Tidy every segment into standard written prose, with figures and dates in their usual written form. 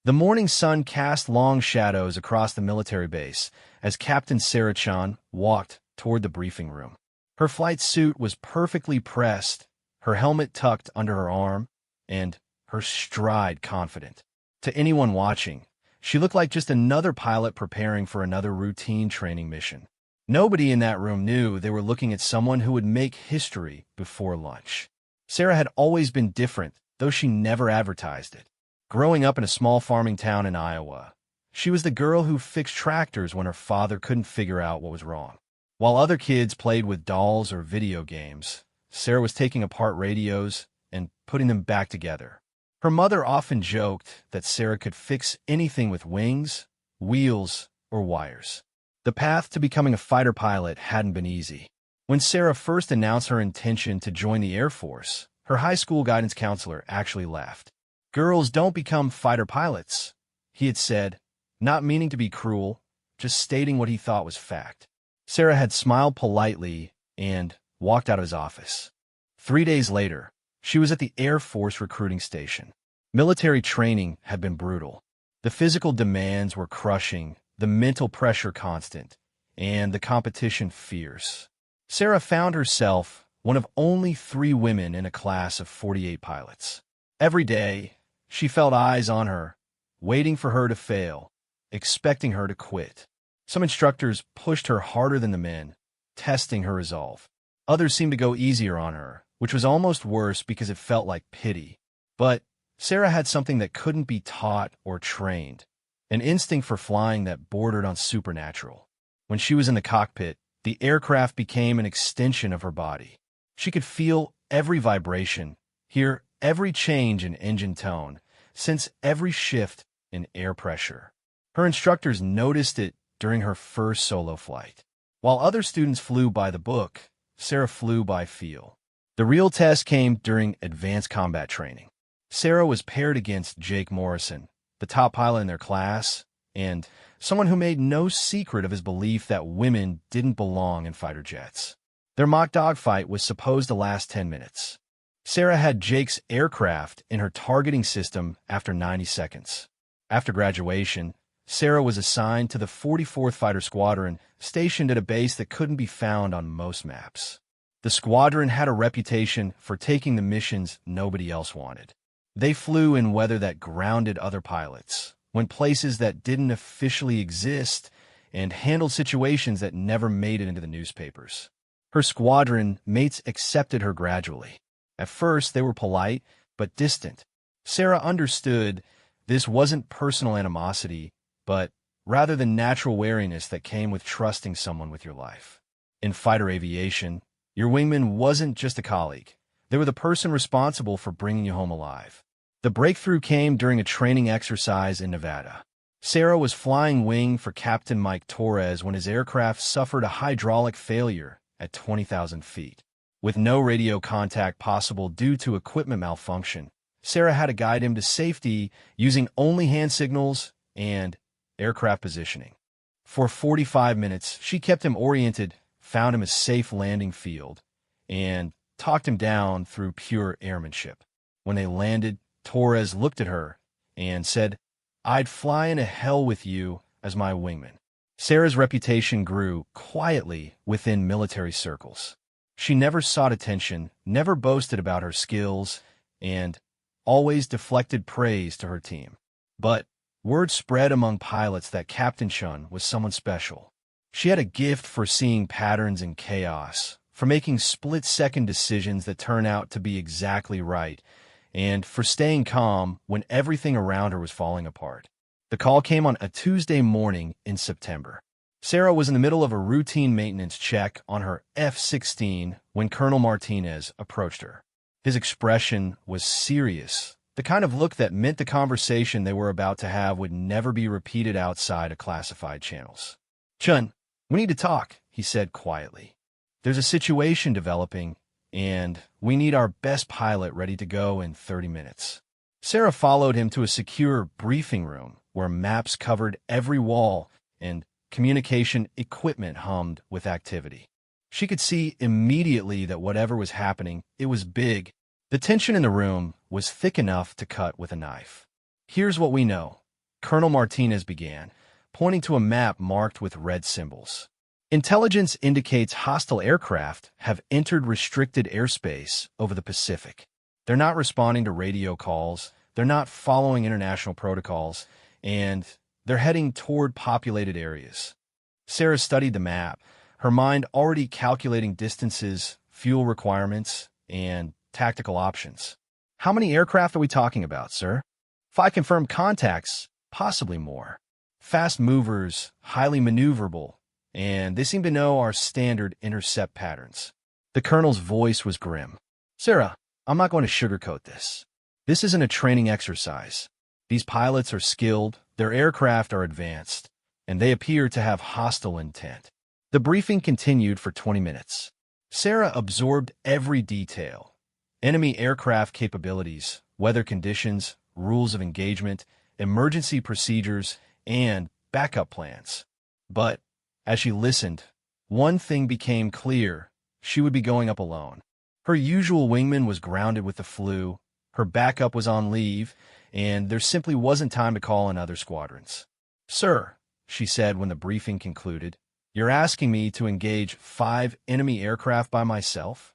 The morning sun cast long shadows across the military base as Captain Sarah Chun walked toward the briefing room. Her flight suit was perfectly pressed, her helmet tucked under her arm, and her stride confident. To anyone watching, she looked like just another pilot preparing for another routine training mission. Nobody in that room knew they were looking at someone who would make history before lunch. Sarah had always been different, though she never advertised it. Growing up in a small farming town in Iowa, she was the girl who fixed tractors when her father couldn't figure out what was wrong. While other kids played with dolls or video games, Sarah was taking apart radios and putting them back together. Her mother often joked that Sarah could fix anything with wings, wheels, or wires. The path to becoming a fighter pilot hadn't been easy. When Sarah first announced her intention to join the Air Force, her high school guidance counselor actually laughed. "Girls don't become fighter pilots," he had said, not meaning to be cruel, just stating what he thought was fact. Sarah had smiled politely and walked out of his office. 3 days later, she was at the Air Force recruiting station. Military training had been brutal. The physical demands were crushing, the mental pressure constant, and the competition fierce. Sarah found herself one of only 3 women in a class of 48 pilots. Every day, she felt eyes on her, waiting for her to fail, expecting her to quit. Some instructors pushed her harder than the men, testing her resolve. Others seemed to go easier on her, which was almost worse because it felt like pity. But Sarah had something that couldn't be taught or trained, an instinct for flying that bordered on supernatural. When she was in the cockpit, the aircraft became an extension of her body. She could feel every vibration, hear every change in engine tone, sense every shift in air pressure. Her instructors noticed it during her first solo flight. While other students flew by the book, Sarah flew by feel. The real test came during advanced combat training. Sarah was paired against Jake Morrison, the top pilot in their class, and someone who made no secret of his belief that women didn't belong in fighter jets. Their mock dogfight was supposed to last 10 minutes. Sarah had Jake's aircraft in her targeting system after 90 seconds. After graduation, Sarah was assigned to the 44th Fighter Squadron, stationed at a base that couldn't be found on most maps. The squadron had a reputation for taking the missions nobody else wanted. They flew in weather that grounded other pilots, went places that didn't officially exist, and handled situations that never made it into the newspapers. Her squadron mates accepted her gradually. At first, they were polite, but distant. Sarah understood this wasn't personal animosity, but rather the natural wariness that came with trusting someone with your life. In fighter aviation, your wingman wasn't just a colleague. They were the person responsible for bringing you home alive. The breakthrough came during a training exercise in Nevada. Sarah was flying wing for Captain Mike Torres when his aircraft suffered a hydraulic failure at 20,000 feet. With no radio contact possible due to equipment malfunction, Sarah had to guide him to safety using only hand signals and aircraft positioning. For 45 minutes, she kept him oriented, found him a safe landing field, and talked him down through pure airmanship. When they landed, Torres looked at her and said, "I'd fly into hell with you as my wingman." Sarah's reputation grew quietly within military circles. She never sought attention, never boasted about her skills, and always deflected praise to her team. But word spread among pilots that Captain Chun was someone special. She had a gift for seeing patterns in chaos, for making split-second decisions that turn out to be exactly right, and for staying calm when everything around her was falling apart. The call came on a Tuesday morning in September. Sarah was in the middle of a routine maintenance check on her F-16 when Colonel Martinez approached her. His expression was serious, the kind of look that meant the conversation they were about to have would never be repeated outside of classified channels. "Chun, we need to talk," he said quietly. "There's a situation developing, and we need our best pilot ready to go in 30 minutes. Sarah followed him to a secure briefing room where maps covered every wall and communication equipment hummed with activity. She could see immediately that whatever was happening, it was big. The tension in the room was thick enough to cut with a knife. "Here's what we know," Colonel Martinez began, pointing to a map marked with red symbols. Intelligence indicates hostile aircraft have entered restricted airspace over the Pacific. They're not responding to radio calls, they're not following international protocols, and they're heading toward populated areas. Sarah studied the map, her mind already calculating distances, fuel requirements, and tactical options. How many aircraft are we talking about, sir? 5 confirmed contacts, possibly more. Fast movers, highly maneuverable, and they seem to know our standard intercept patterns. The colonel's voice was grim. Sarah, I'm not going to sugarcoat this. This isn't a training exercise. These pilots are skilled, their aircraft are advanced, and they appear to have hostile intent. The briefing continued for 20 minutes. Sarah absorbed every detail. Enemy aircraft capabilities, weather conditions, rules of engagement, emergency procedures, and backup plans. But as she listened, one thing became clear. She would be going up alone. Her usual wingman was grounded with the flu, her backup was on leave, and there simply wasn't time to call in other squadrons. Sir, she said when the briefing concluded, you're asking me to engage 5 enemy aircraft by myself?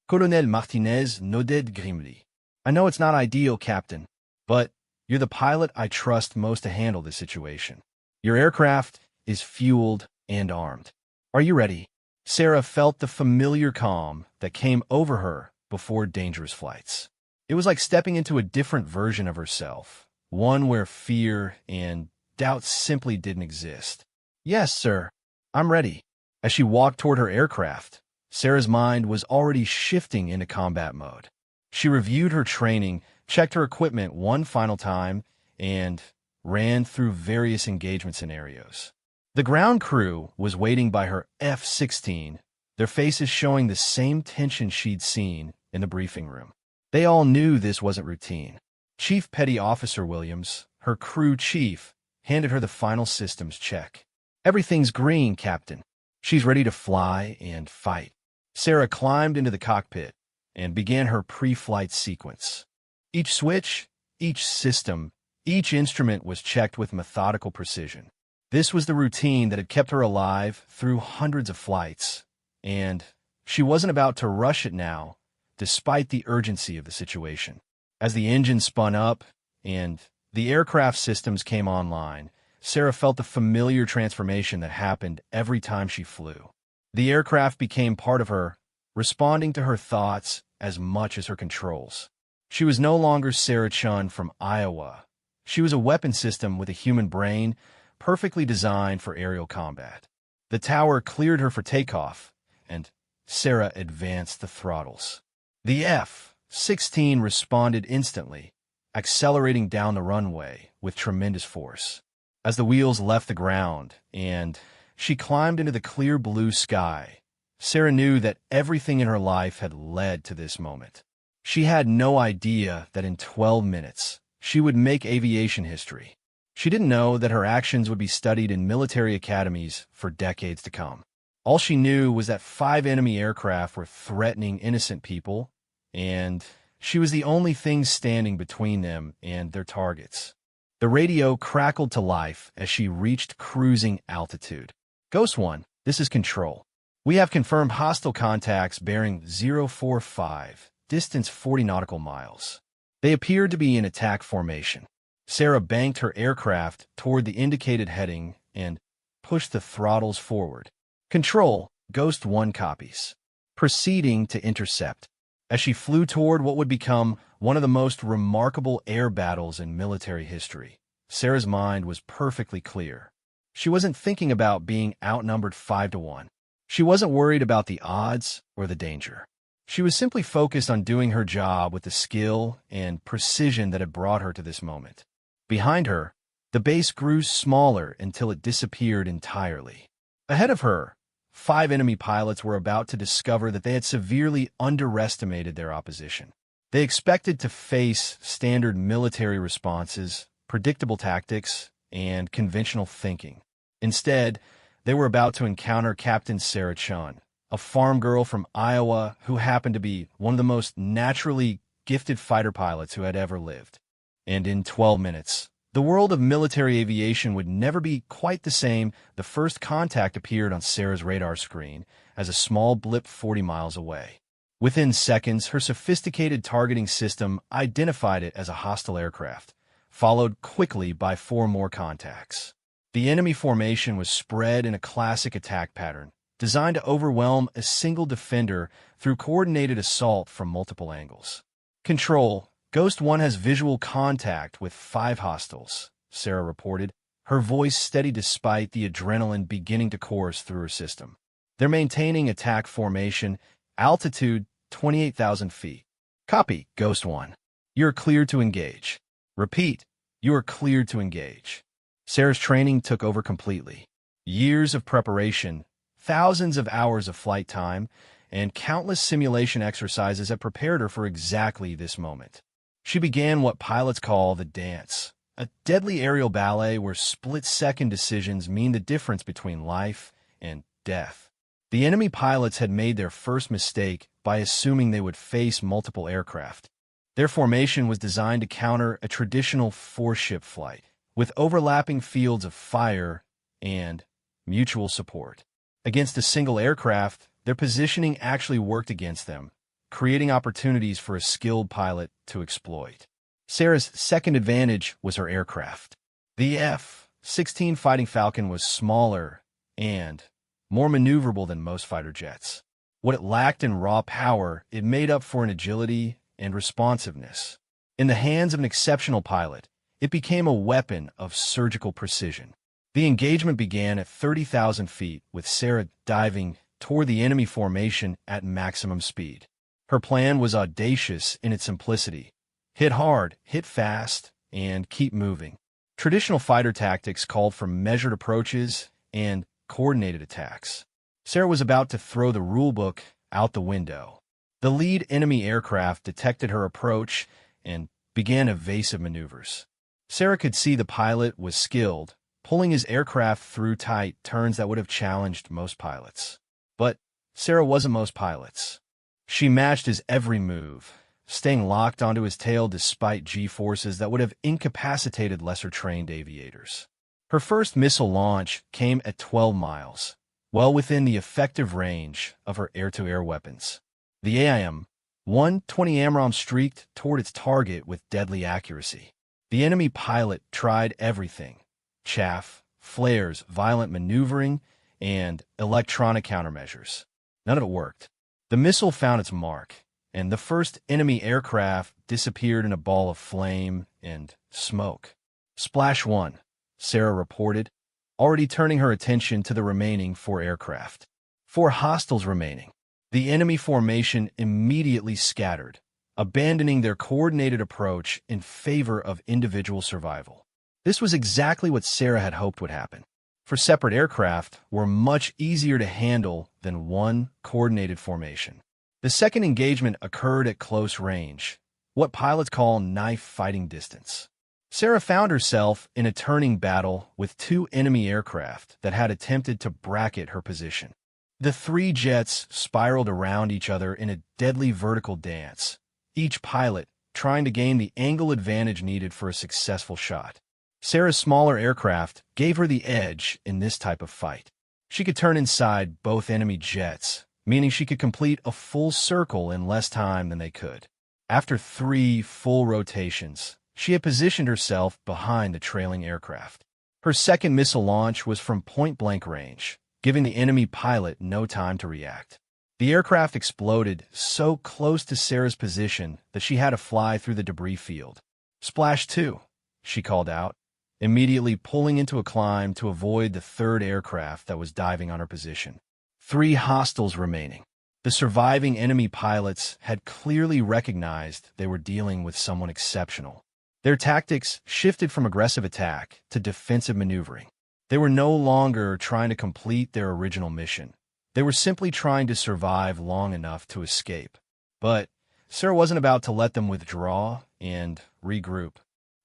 Colonel Martinez nodded grimly. I know it's not ideal, Captain, but you're the pilot I trust most to handle this situation. Your aircraft is fueled and armed. Are you ready? Sarah felt the familiar calm that came over her before dangerous flights. It was like stepping into a different version of herself, one where fear and doubt simply didn't exist. Yes, sir. I'm ready. As she walked toward her aircraft, Sarah's mind was already shifting into combat mode. She reviewed her training, checked her equipment one final time, and ran through various engagement scenarios. The ground crew was waiting by her F-16, their faces showing the same tension she'd seen in the briefing room. They all knew this wasn't routine. Chief Petty Officer Williams, her crew chief, handed her the final systems check. Everything's green, Captain. She's ready to fly and fight. Sarah climbed into the cockpit and began her pre-flight sequence. Each switch, each system, each instrument was checked with methodical precision. This was the routine that had kept her alive through hundreds of flights, and she wasn't about to rush it now, despite the urgency of the situation. As the engine spun up and the aircraft systems came online, Sarah felt the familiar transformation that happened every time she flew. The aircraft became part of her, responding to her thoughts as much as her controls. She was no longer Sarah Chun from Iowa. She was a weapon system with a human brain, perfectly designed for aerial combat. The tower cleared her for takeoff, and Sarah advanced the throttles. The F-16 responded instantly, accelerating down the runway with tremendous force. As the wheels left the ground and she climbed into the clear blue sky, Sarah knew that everything in her life had led to this moment. She had no idea that in 12 minutes, she would make aviation history. She didn't know that her actions would be studied in military academies for decades to come. All she knew was that 5 enemy aircraft were threatening innocent people, and she was the only thing standing between them and their targets. The radio crackled to life as she reached cruising altitude. Ghost One, this is Control. We have confirmed hostile contacts bearing 045, distance 40 nautical miles. They appeared to be in attack formation. Sarah banked her aircraft toward the indicated heading and pushed the throttles forward. Control, Ghost One copies. Proceeding to intercept. As she flew toward what would become one of the most remarkable air battles in military history, Sarah's mind was perfectly clear. She wasn't thinking about being outnumbered 5-1. She wasn't worried about the odds or the danger. She was simply focused on doing her job with the skill and precision that had brought her to this moment. Behind her, the base grew smaller until it disappeared entirely. Ahead of her, 5 enemy pilots were about to discover that they had severely underestimated their opposition. They expected to face standard military responses, predictable tactics, and conventional thinking. Instead, they were about to encounter Captain Sarah Chun, a farm girl from Iowa who happened to be one of the most naturally gifted fighter pilots who had ever lived. And in 12 minutes, The world of military aviation would never be quite the same. The first contact appeared on Sarah's radar screen as a small blip 40 miles away. Within seconds, her sophisticated targeting system identified it as a hostile aircraft, followed quickly by 4 more contacts. The enemy formation was spread in a classic attack pattern, designed to overwhelm a single defender through coordinated assault from multiple angles. Control. Ghost 1 has visual contact with 5 hostiles, Sarah reported, her voice steady despite the adrenaline beginning to course through her system. They're maintaining attack formation, altitude 28,000 feet. Copy, Ghost 1. You're cleared to engage. Repeat, you are cleared to engage. Sarah's training took over completely. Years of preparation, thousands of hours of flight time, and countless simulation exercises have prepared her for exactly this moment. She began what pilots call the dance, a deadly aerial ballet where split-second decisions mean the difference between life and death. The enemy pilots had made their first mistake by assuming they would face multiple aircraft. Their formation was designed to counter a traditional 4-ship flight, with overlapping fields of fire and mutual support. Against a single aircraft, their positioning actually worked against them, creating opportunities for a skilled pilot to exploit. Sarah's second advantage was her aircraft. The F-16 Fighting Falcon was smaller and more maneuverable than most fighter jets. What it lacked in raw power, it made up for in agility and responsiveness. In the hands of an exceptional pilot, it became a weapon of surgical precision. The engagement began at 30,000 feet, with Sarah diving toward the enemy formation at maximum speed. Her plan was audacious in its simplicity. Hit hard, hit fast, and keep moving. Traditional fighter tactics called for measured approaches and coordinated attacks. Sarah was about to throw the rulebook out the window. The lead enemy aircraft detected her approach and began evasive maneuvers. Sarah could see the pilot was skilled, pulling his aircraft through tight turns that would have challenged most pilots. But Sarah wasn't most pilots. She matched his every move, staying locked onto his tail despite G-forces that would have incapacitated lesser-trained aviators. Her first missile launch came at 12 miles, well within the effective range of her air-to-air weapons. The AIM-120 AMRAAM streaked toward its target with deadly accuracy. The enemy pilot tried everything: chaff, flares, violent maneuvering, and electronic countermeasures. None of it worked. The missile found its mark, and the first enemy aircraft disappeared in a ball of flame and smoke. Splash 1, Sarah reported, already turning her attention to the remaining 4 aircraft. 4 hostiles remaining. The enemy formation immediately scattered, abandoning their coordinated approach in favor of individual survival. This was exactly what Sarah had hoped would happen. For separate aircraft were much easier to handle than one coordinated formation. The second engagement occurred at close range, what pilots call knife fighting distance. Sarah found herself in a turning battle with 2 enemy aircraft that had attempted to bracket her position. The 3 jets spiraled around each other in a deadly vertical dance, each pilot trying to gain the angle advantage needed for a successful shot. Sarah's smaller aircraft gave her the edge in this type of fight. She could turn inside both enemy jets, meaning she could complete a full circle in less time than they could. After 3 full rotations, she had positioned herself behind the trailing aircraft. Her second missile launch was from point-blank range, giving the enemy pilot no time to react. The aircraft exploded so close to Sarah's position that she had to fly through the debris field. Splash 2, she called out, immediately pulling into a climb to avoid the 3rd aircraft that was diving on her position. 3 hostiles remaining. The surviving enemy pilots had clearly recognized they were dealing with someone exceptional. Their tactics shifted from aggressive attack to defensive maneuvering. They were no longer trying to complete their original mission. They were simply trying to survive long enough to escape. But Sarah wasn't about to let them withdraw and regroup.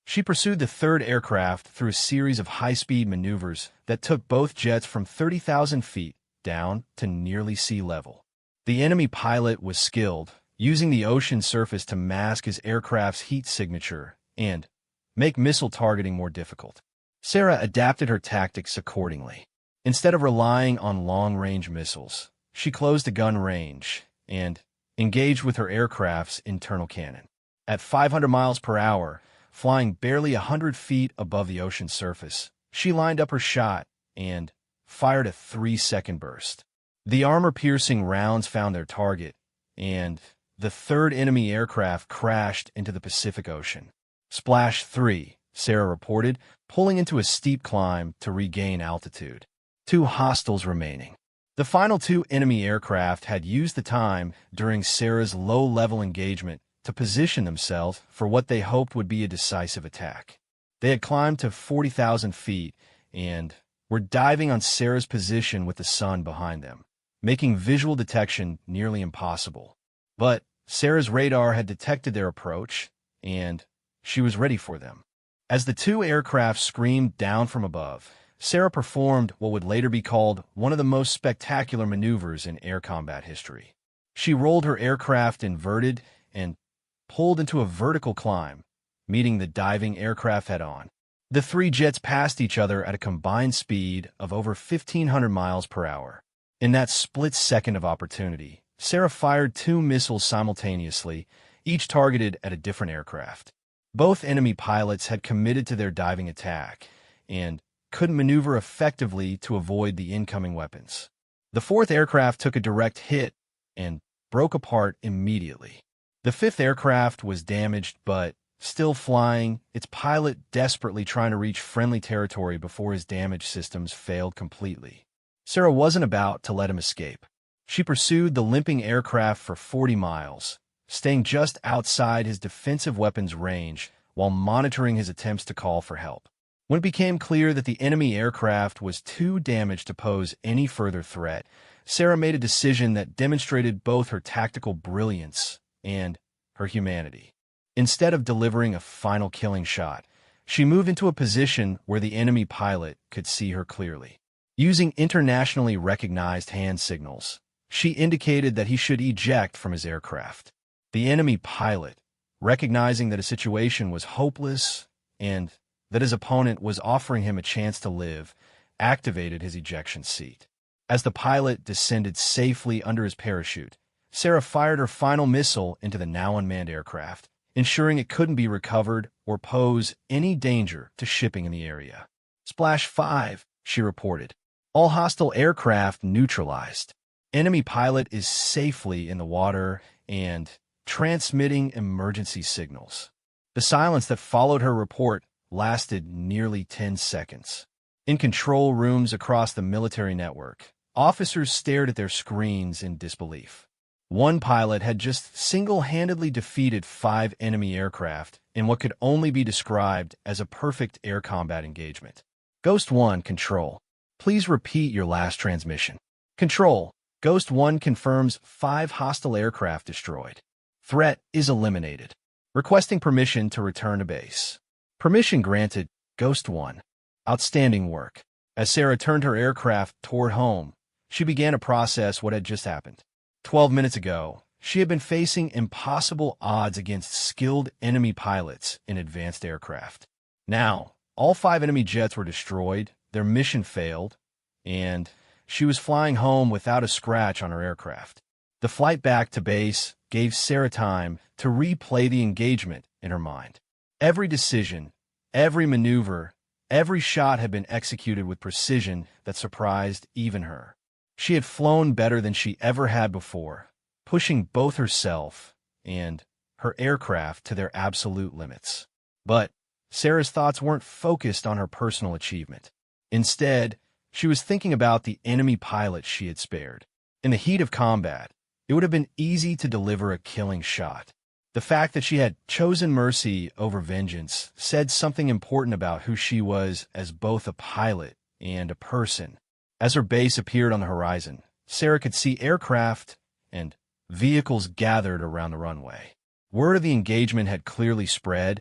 She pursued the 3rd aircraft through a series of high-speed maneuvers that took both jets from 30,000 feet down to nearly sea level. The enemy pilot was skilled, using the ocean surface to mask his aircraft's heat signature and make missile targeting more difficult. Sarah adapted her tactics accordingly. Instead of relying on long-range missiles, she closed the gun range and engaged with her aircraft's internal cannon. At 500 miles per hour, flying barely 100 feet above the ocean's surface, she lined up her shot and fired a 3-second burst. The armor-piercing rounds found their target, and the third enemy aircraft crashed into the Pacific Ocean. Splash 3, Sarah reported, pulling into a steep climb to regain altitude. 2 hostiles remaining. The final 2 enemy aircraft had used the time during Sarah's low-level engagement to position themselves for what they hoped would be a decisive attack. They had climbed to 40,000 feet and were diving on Sarah's position with the sun behind them, making visual detection nearly impossible. But Sarah's radar had detected their approach, and she was ready for them. As the 2 aircraft screamed down from above, Sarah performed what would later be called one of the most spectacular maneuvers in air combat history. She rolled her aircraft inverted and pulled into a vertical climb, meeting the diving aircraft head-on. The 3 jets passed each other at a combined speed of over 1,500 miles per hour. In that split second of opportunity, Sarah fired 2 missiles simultaneously, each targeted at a different aircraft. Both enemy pilots had committed to their diving attack and couldn't maneuver effectively to avoid the incoming weapons. The 4th aircraft took a direct hit and broke apart immediately. The 5th aircraft was damaged but still flying, its pilot desperately trying to reach friendly territory before his damaged systems failed completely. Sarah wasn't about to let him escape. She pursued the limping aircraft for 40 miles, staying just outside his defensive weapons range while monitoring his attempts to call for help. When it became clear that the enemy aircraft was too damaged to pose any further threat, Sarah made a decision that demonstrated both her tactical brilliance and her humanity. Instead of delivering a final killing shot, she moved into a position where the enemy pilot could see her clearly. Using internationally recognized hand signals, she indicated that he should eject from his aircraft. The enemy pilot, recognizing that a situation was hopeless and that his opponent was offering him a chance to live, activated his ejection seat. As the pilot descended safely under his parachute, Sarah fired her final missile into the now unmanned aircraft, ensuring it couldn't be recovered or pose any danger to shipping in the area. Splash 5, she reported. All hostile aircraft neutralized. Enemy pilot is safely in the water and transmitting emergency signals. The silence that followed her report lasted nearly 10 seconds. In control rooms across the military network, officers stared at their screens in disbelief. One pilot had just single-handedly defeated 5 enemy aircraft in what could only be described as a perfect air combat engagement. Ghost 1, Control. Please repeat your last transmission. Control. Ghost 1 confirms 5 hostile aircraft destroyed. Threat is eliminated. Requesting permission to return to base. Permission granted, Ghost 1. Outstanding work. As Sarah turned her aircraft toward home, she began to process what had just happened. 12 minutes ago, she had been facing impossible odds against skilled enemy pilots in advanced aircraft. Now, all 5 enemy jets were destroyed, their mission failed, and she was flying home without a scratch on her aircraft. The flight back to base gave Sarah time to replay the engagement in her mind. Every decision, every maneuver, every shot had been executed with precision that surprised even her. She had flown better than she ever had before, pushing both herself and her aircraft to their absolute limits. But Sarah's thoughts weren't focused on her personal achievement. Instead, she was thinking about the enemy pilots she had spared. In the heat of combat, it would have been easy to deliver a killing shot. The fact that she had chosen mercy over vengeance said something important about who she was as both a pilot and a person. As her base appeared on the horizon, Sarah could see aircraft and vehicles gathered around the runway. Word of the engagement had clearly spread,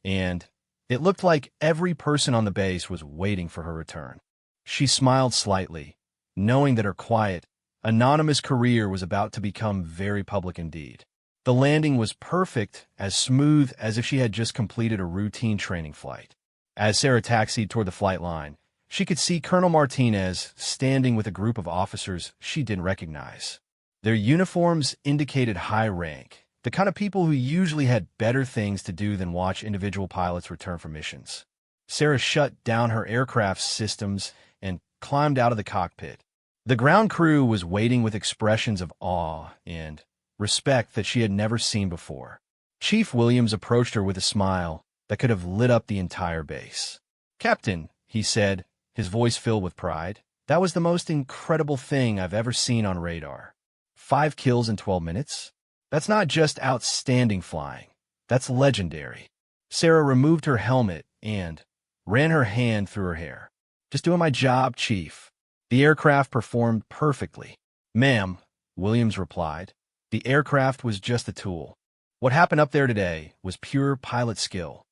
and it looked like every person on the base was waiting for her return. She smiled slightly, knowing that her quiet, anonymous career was about to become very public indeed. The landing was perfect, as smooth as if she had just completed a routine training flight. As Sarah taxied toward the flight line, she could see Colonel Martinez standing with a group of officers she didn't recognize. Their uniforms indicated high rank, the kind of people who usually had better things to do than watch individual pilots return from missions. Sarah shut down her aircraft's systems and climbed out of the cockpit. The ground crew was waiting with expressions of awe and respect that she had never seen before. Chief Williams approached her with a smile that could have lit up the entire base. "Captain," he said, his voice filled with pride, "that was the most incredible thing I've ever seen on radar. 5 kills in 12 minutes? That's not just outstanding flying. That's legendary." Sarah removed her helmet and ran her hand through her hair. "Just doing my job, Chief." The aircraft performed perfectly. "Ma'am," Williams replied, "the aircraft was just a tool. What happened up there today was pure pilot skill."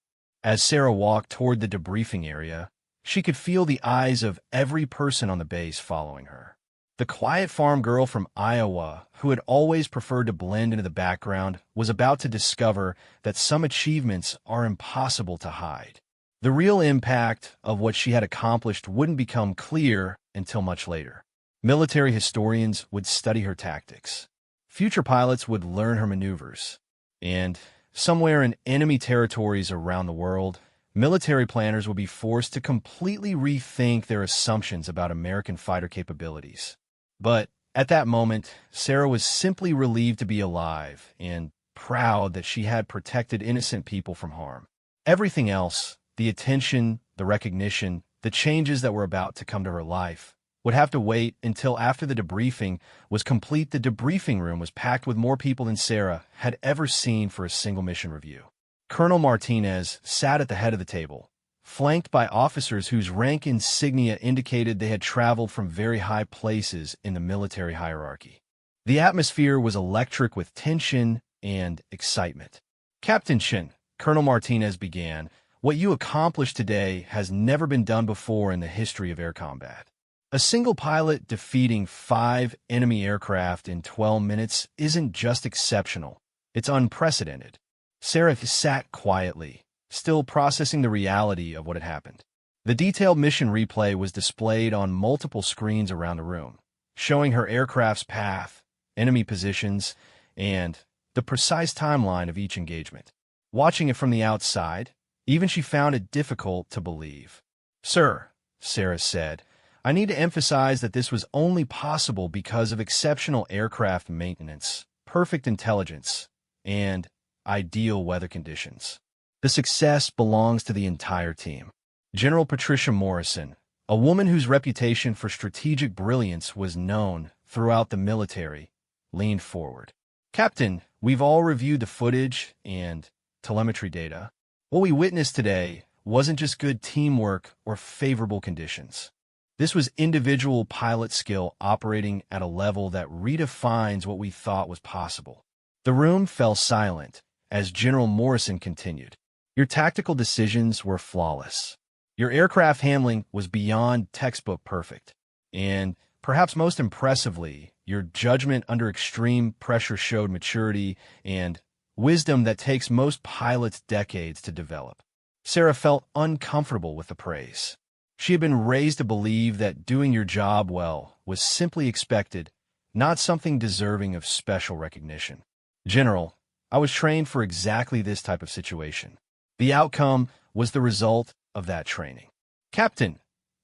As Sarah walked toward the debriefing area, she could feel the eyes of every person on the base following her. The quiet farm girl from Iowa, who had always preferred to blend into the background, was about to discover that some achievements are impossible to hide. The real impact of what she had accomplished wouldn't become clear until much later. Military historians would study her tactics. Future pilots would learn her maneuvers. And somewhere in enemy territories around the world, military planners would be forced to completely rethink their assumptions about American fighter capabilities. But at that moment, Sarah was simply relieved to be alive and proud that she had protected innocent people from harm. Everything else, the attention, the recognition, the changes that were about to come to her life, would have to wait until after the debriefing was complete. The debriefing room was packed with more people than Sarah had ever seen for a single mission review. Colonel Martinez sat at the head of the table, flanked by officers whose rank insignia indicated they had traveled from very high places in the military hierarchy. The atmosphere was electric with tension and excitement. "Captain Chen," Colonel Martinez began, "what you accomplished today has never been done before in the history of air combat. A single pilot defeating 5 enemy aircraft in 12 minutes isn't just exceptional, it's unprecedented." Sarah sat quietly, still processing the reality of what had happened. The detailed mission replay was displayed on multiple screens around the room, showing her aircraft's path, enemy positions, and the precise timeline of each engagement. Watching it from the outside, even she found it difficult to believe. "Sir," Sarah said, "I need to emphasize that this was only possible because of exceptional aircraft maintenance, perfect intelligence, and ideal weather conditions. The success belongs to the entire team." General Patricia Morrison, a woman whose reputation for strategic brilliance was known throughout the military, leaned forward. "Captain, we've all reviewed the footage and telemetry data. What we witnessed today wasn't just good teamwork or favorable conditions. This was individual pilot skill operating at a level that redefines what we thought was possible." The room fell silent as General Morrison continued. "Your tactical decisions were flawless. Your aircraft handling was beyond textbook perfect. And perhaps most impressively, your judgment under extreme pressure showed maturity and wisdom that takes most pilots decades to develop." Sarah felt uncomfortable with the praise. She had been raised to believe that doing your job well was simply expected, not something deserving of special recognition. "General, I was trained for exactly this type of situation. The outcome was the result of that training." "Captain,"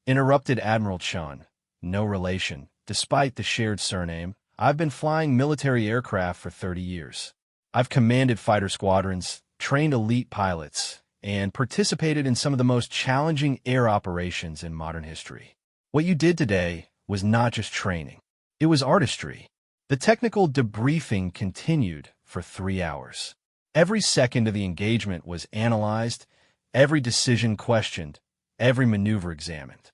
interrupted Admiral Chun, no relation, despite the shared surname, "I've been flying military aircraft for 30 years. I've commanded fighter squadrons, trained elite pilots, and participated in some of the most challenging air operations in modern history. What you did today was not just training. It was artistry." The technical debriefing continued for 3 hours. Every second of the engagement was analyzed, every decision questioned, every maneuver examined.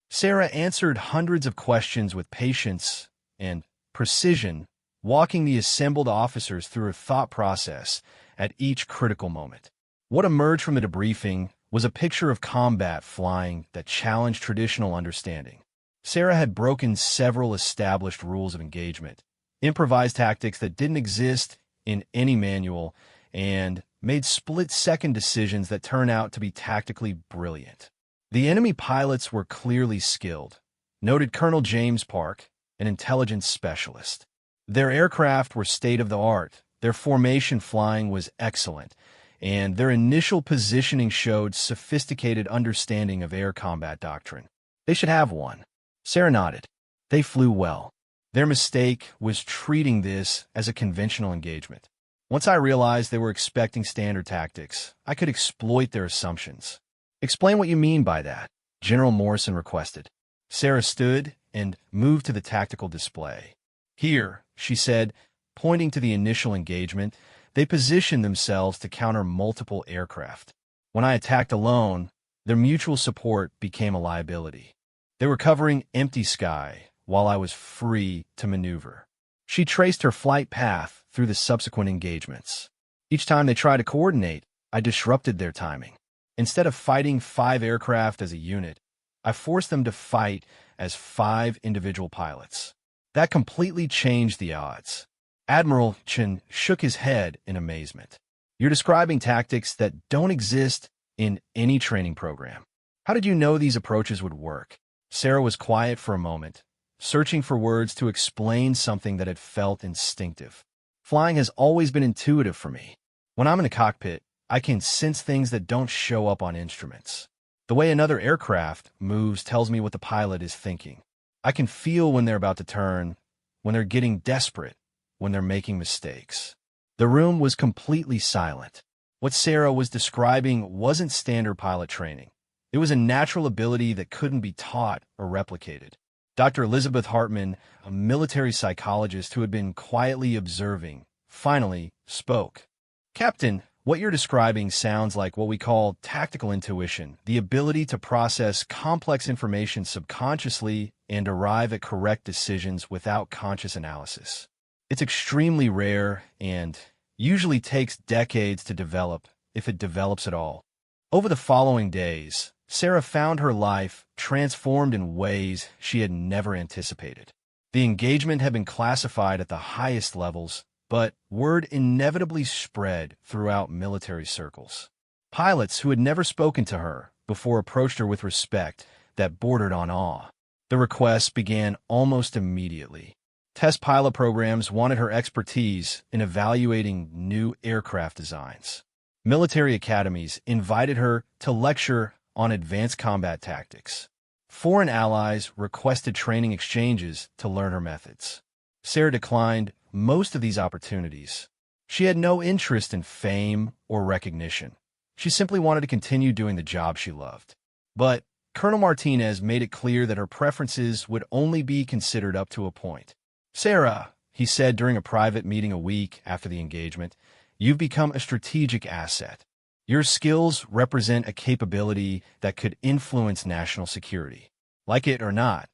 Sarah answered hundreds of questions with patience and precision, walking the assembled officers through her thought process at each critical moment. What emerged from the debriefing was a picture of combat flying that challenged traditional understanding. Sarah had broken several established rules of engagement, improvised tactics that didn't exist in any manual and made split-second decisions that turn out to be tactically brilliant. The enemy pilots were clearly skilled, noted Colonel James Park, an intelligence specialist. Their aircraft were state-of-the-art, their formation flying was excellent, and their initial positioning showed sophisticated understanding of air combat doctrine. They should have one. Sarah nodded. They flew well. Their mistake was treating this as a conventional engagement. Once I realized they were expecting standard tactics, I could exploit their assumptions. Explain what you mean by that, General Morrison requested. Sarah stood and moved to the tactical display. Here, she said, pointing to the initial engagement, they positioned themselves to counter multiple aircraft. When I attacked alone, their mutual support became a liability. They were covering empty sky while I was free to maneuver. She traced her flight path through the subsequent engagements. Each time they tried to coordinate, I disrupted their timing. Instead of fighting 5 aircraft as a unit, I forced them to fight as 5 individual pilots. That completely changed the odds. Admiral Chen shook his head in amazement. You're describing tactics that don't exist in any training program. How did you know these approaches would work? Sarah was quiet for a moment, searching for words to explain something that had felt instinctive. Flying has always been intuitive for me. When I'm in a cockpit, I can sense things that don't show up on instruments. The way another aircraft moves tells me what the pilot is thinking. I can feel when they're about to turn, when they're getting desperate, when they're making mistakes. The room was completely silent. What Sarah was describing wasn't standard pilot training. It was a natural ability that couldn't be taught or replicated. Dr. Elizabeth Hartman, a military psychologist who had been quietly observing, finally spoke. Captain, what you're describing sounds like what we call tactical intuition, the ability to process complex information subconsciously and arrive at correct decisions without conscious analysis. It's extremely rare and usually takes decades to develop, if it develops at all. Over the following days, Sarah found her life transformed in ways she had never anticipated. The engagement had been classified at the highest levels, but word inevitably spread throughout military circles. Pilots who had never spoken to her before approached her with respect that bordered on awe. The requests began almost immediately. Test pilot programs wanted her expertise in evaluating new aircraft designs. Military academies invited her to lecture on advanced combat tactics. Foreign allies requested training exchanges to learn her methods. Sarah declined most of these opportunities. She had no interest in fame or recognition. She simply wanted to continue doing the job she loved. But Colonel Martinez made it clear that her preferences would only be considered up to a point. Sarah, he said during a private meeting a week after the engagement, you've become a strategic asset. Your skills represent a capability that could influence national security. Like it or not,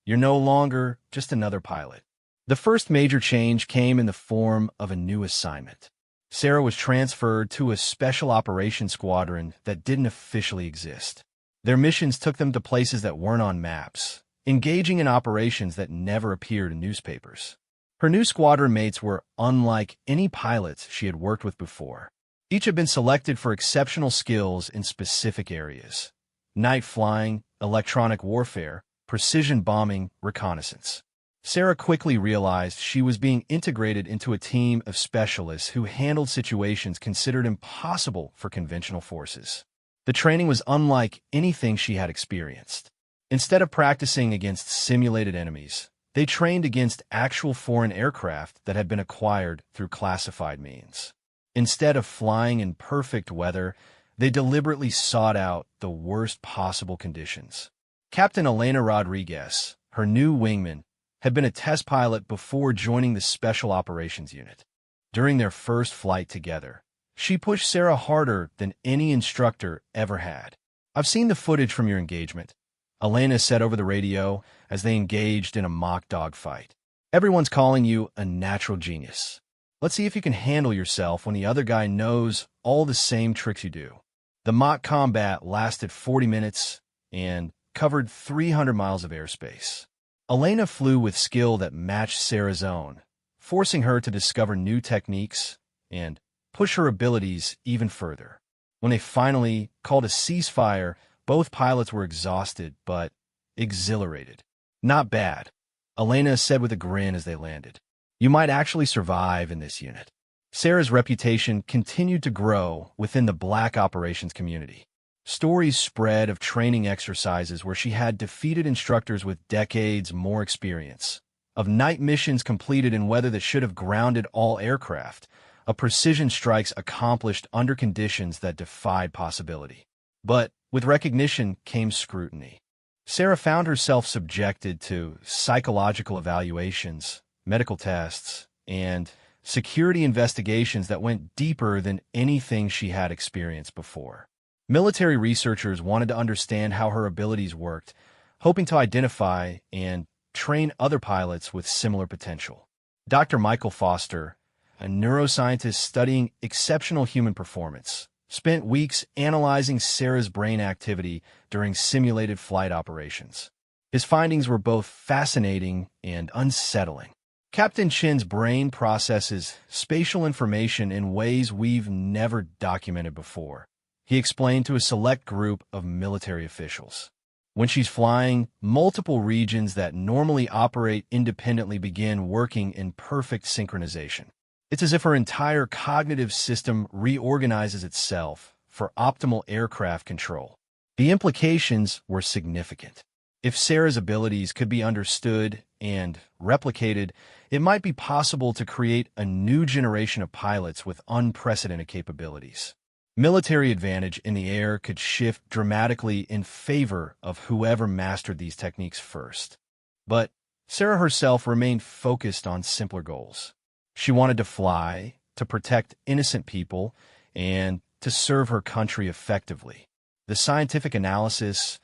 you're no longer just another pilot. The first major change came in the form of a new assignment. Sarah was transferred to a special operations squadron that didn't officially exist. Their missions took them to places that weren't on maps, engaging in operations that never appeared in newspapers. Her new squadron mates were unlike any pilots she had worked with before. Each had been selected for exceptional skills in specific areas: night flying, electronic warfare, precision bombing, reconnaissance. Sarah quickly realized she was being integrated into a team of specialists who handled situations considered impossible for conventional forces. The training was unlike anything she had experienced. Instead of practicing against simulated enemies, they trained against actual foreign aircraft that had been acquired through classified means. Instead of flying in perfect weather, they deliberately sought out the worst possible conditions. Captain Elena Rodriguez, her new wingman, had been a test pilot before joining the Special Operations Unit. During their first flight together, she pushed Sarah harder than any instructor ever had. I've seen the footage from your engagement, Elena said over the radio as they engaged in a mock dogfight. Everyone's calling you a natural genius. Let's see if you can handle yourself when the other guy knows all the same tricks you do. The mock combat lasted 40 minutes and covered 300 miles of airspace. Elena flew with skill that matched Sarah's own, forcing her to discover new techniques and push her abilities even further. When they finally called a ceasefire, both pilots were exhausted but exhilarated. "Not bad," Elena said with a grin as they landed. "You might actually survive in this unit." Sarah's reputation continued to grow within the Black operations community. Stories spread of training exercises where she had defeated instructors with decades more experience, of night missions completed in weather that should have grounded all aircraft, of precision strikes accomplished under conditions that defied possibility. But with recognition came scrutiny. Sarah found herself subjected to psychological evaluations, medical tests, and security investigations that went deeper than anything she had experienced before. Military researchers wanted to understand how her abilities worked, hoping to identify and train other pilots with similar potential. Dr. Michael Foster, a neuroscientist studying exceptional human performance, spent weeks analyzing Sarah's brain activity during simulated flight operations. His findings were both fascinating and unsettling. Captain Chin's brain processes spatial information in ways we've never documented before, he explained to a select group of military officials. When she's flying, multiple regions that normally operate independently begin working in perfect synchronization. It's as if her entire cognitive system reorganizes itself for optimal aircraft control. The implications were significant. If Sarah's abilities could be understood and replicated, it might be possible to create a new generation of pilots with unprecedented capabilities. Military advantage in the air could shift dramatically in favor of whoever mastered these techniques first. But Sarah herself remained focused on simpler goals. She wanted to fly, to protect innocent people, and to serve her country effectively. The scientific analysis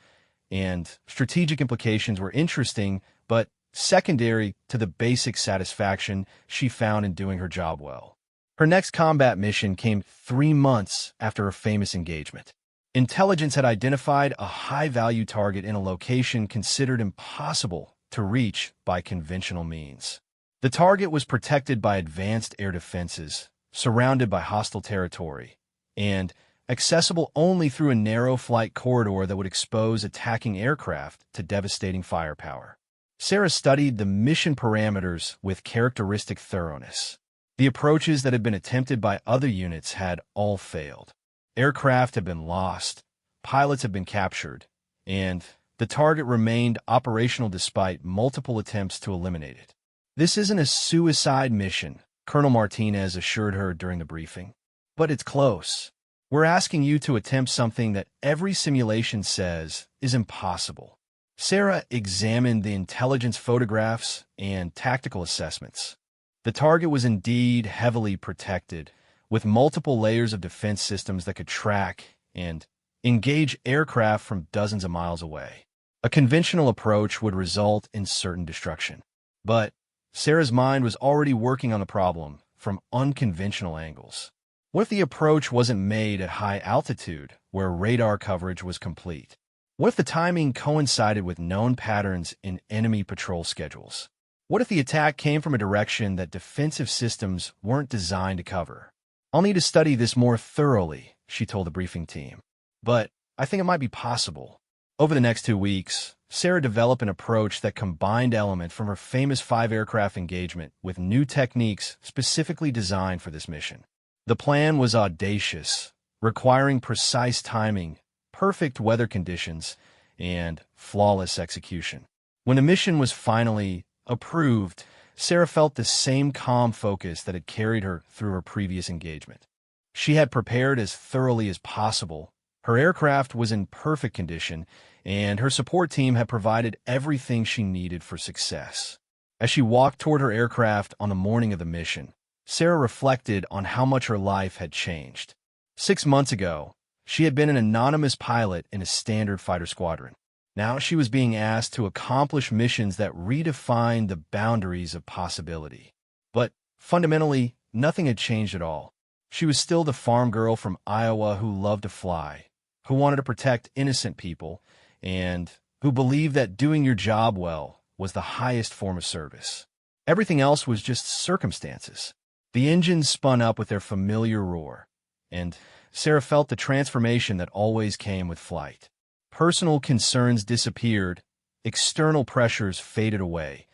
and strategic implications were interesting, but secondary to the basic satisfaction she found in doing her job well. Her next combat mission came 3 months after a famous engagement. Intelligence had identified a high-value target in a location considered impossible to reach by conventional means. The target was protected by advanced air defenses, surrounded by hostile territory, and accessible only through a narrow flight corridor that would expose attacking aircraft to devastating firepower. Sarah studied the mission parameters with characteristic thoroughness. The approaches that had been attempted by other units had all failed. Aircraft had been lost, pilots had been captured, and the target remained operational despite multiple attempts to eliminate it. "This isn't a suicide mission," Colonel Martinez assured her during the briefing. "But it's close. We're asking you to attempt something that every simulation says is impossible." Sarah examined the intelligence photographs and tactical assessments. The target was indeed heavily protected, with multiple layers of defense systems that could track and engage aircraft from dozens of miles away. A conventional approach would result in certain destruction. But Sarah's mind was already working on the problem from unconventional angles. What if the approach wasn't made at high altitude, where radar coverage was complete? What if the timing coincided with known patterns in enemy patrol schedules? What if the attack came from a direction that defensive systems weren't designed to cover? "I'll need to study this more thoroughly," she told the briefing team. "But I think it might be possible." Over the next 2 weeks, Sarah developed an approach that combined elements from her famous 5-aircraft engagement with new techniques specifically designed for this mission. The plan was audacious, requiring precise timing, perfect weather conditions, and flawless execution. When the mission was finally approved, Sarah felt the same calm focus that had carried her through her previous engagement. She had prepared as thoroughly as possible. Her aircraft was in perfect condition, and her support team had provided everything she needed for success. As she walked toward her aircraft on the morning of the mission, Sarah reflected on how much her life had changed. 6 months ago, she had been an anonymous pilot in a standard fighter squadron. Now she was being asked to accomplish missions that redefined the boundaries of possibility. But fundamentally, nothing had changed at all. She was still the farm girl from Iowa who loved to fly, who wanted to protect innocent people, and who believed that doing your job well was the highest form of service. Everything else was just circumstances. The engines spun up with their familiar roar, and Sarah felt the transformation that always came with flight. Personal concerns disappeared, external pressures faded away,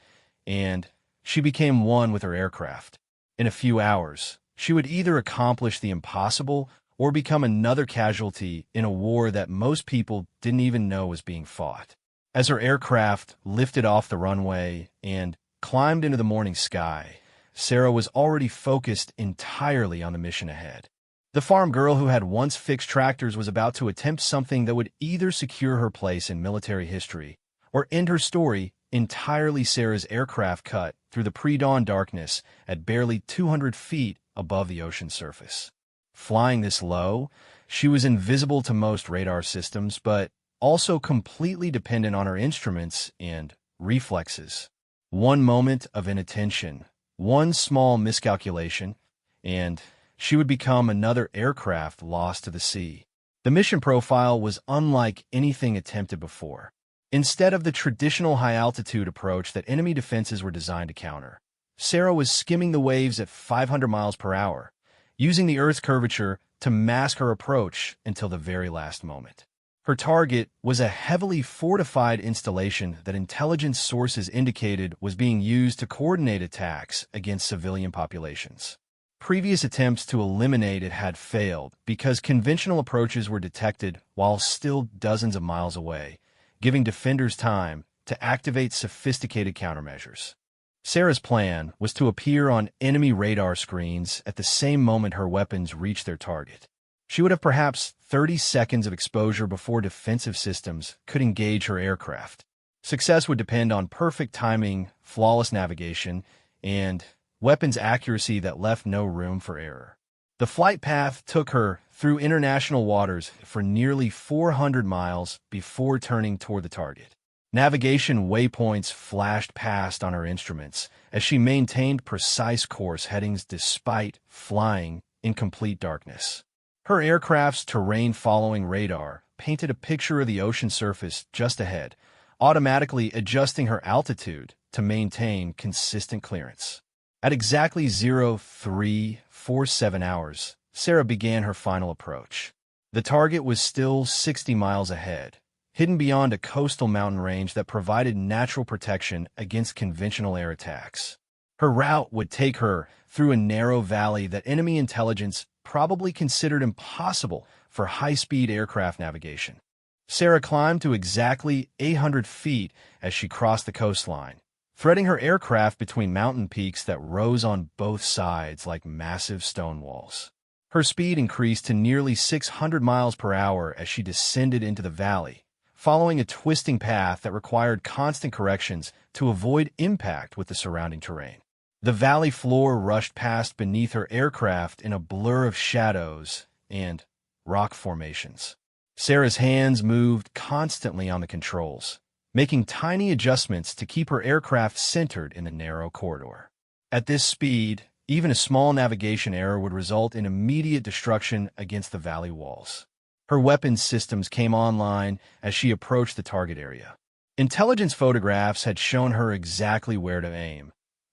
and she became one with her aircraft. In a few hours, she would either accomplish the impossible or become another casualty in a war that most people didn't even know was being fought. As her aircraft lifted off the runway and climbed into the morning sky, Sarah was already focused entirely on the mission ahead. The farm girl who had once fixed tractors was about to attempt something that would either secure her place in military history or end her story entirely. Sarah's aircraft cut through the pre-dawn darkness at barely 200 feet above the ocean surface. Flying this low, she was invisible to most radar systems, but also completely dependent on her instruments and reflexes. One moment of inattention, one small miscalculation, and she would become another aircraft lost to the sea. The mission profile was unlike anything attempted before. Instead of the traditional high-altitude approach that enemy defenses were designed to counter, Sarah was skimming the waves at 500 miles per hour, using the Earth's curvature to mask her approach until the very last moment. Her target was a heavily fortified installation that intelligence sources indicated was being used to coordinate attacks against civilian populations. Previous attempts to eliminate it had failed because conventional approaches were detected while still dozens of miles away, giving defenders time to activate sophisticated countermeasures. Sarah's plan was to appear on enemy radar screens at the same moment her weapons reached their target. She would have perhaps 30 seconds of exposure before defensive systems could engage her aircraft. Success would depend on perfect timing, flawless navigation, and weapons accuracy that left no room for error. The flight path took her through international waters for nearly 400 miles before turning toward the target. Navigation waypoints flashed past on her instruments as she maintained precise course headings despite flying in complete darkness. Her aircraft's terrain-following radar painted a picture of the ocean surface just ahead, automatically adjusting her altitude to maintain consistent clearance. At exactly 0347 hours, Sarah began her final approach. The target was still 60 miles ahead, hidden beyond a coastal mountain range that provided natural protection against conventional air attacks. Her route would take her through a narrow valley that enemy intelligence probably considered impossible for high-speed aircraft navigation. Sarah climbed to exactly 800 feet as she crossed the coastline, threading her aircraft between mountain peaks that rose on both sides like massive stone walls. Her speed increased to nearly 600 miles per hour as she descended into the valley, following a twisting path that required constant corrections to avoid impact with the surrounding terrain. The valley floor rushed past beneath her aircraft in a blur of shadows and rock formations. Sarah's hands moved constantly on the controls, making tiny adjustments to keep her aircraft centered in the narrow corridor. At this speed, even a small navigation error would result in immediate destruction against the valley walls. Her weapons systems came online as she approached the target area. Intelligence photographs had shown her exactly where to aim.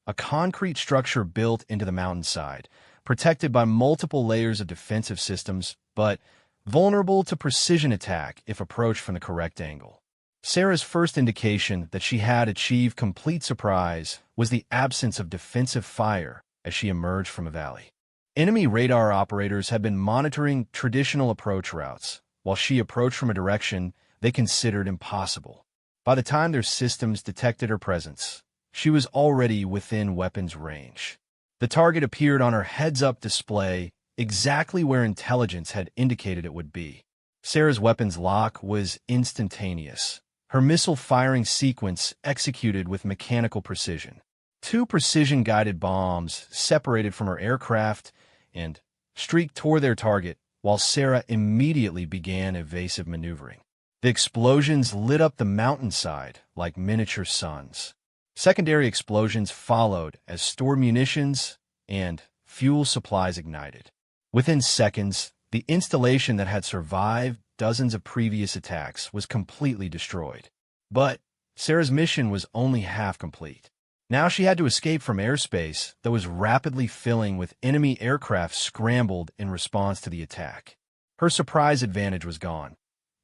A concrete structure built into the mountainside, protected by multiple layers of defensive systems, but vulnerable to precision attack if approached from the correct angle. Sarah's first indication that she had achieved complete surprise was the absence of defensive fire as she emerged from a valley. Enemy radar operators had been monitoring traditional approach routes, while she approached from a direction they considered impossible. By the time their systems detected her presence, she was already within weapons range. The target appeared on her heads-up display exactly where intelligence had indicated it would be. Sarah's weapons lock was instantaneous, her missile firing sequence executed with mechanical precision. 2 precision-guided bombs separated from her aircraft and streaked toward their target, while Sarah immediately began evasive maneuvering. The explosions lit up the mountainside like miniature suns. Secondary explosions followed as stored munitions and fuel supplies ignited. Within seconds, the installation that had survived dozens of previous attacks was completely destroyed. But Sarah's mission was only half complete. Now she had to escape from airspace that was rapidly filling with enemy aircraft scrambled in response to the attack. Her surprise advantage was gone,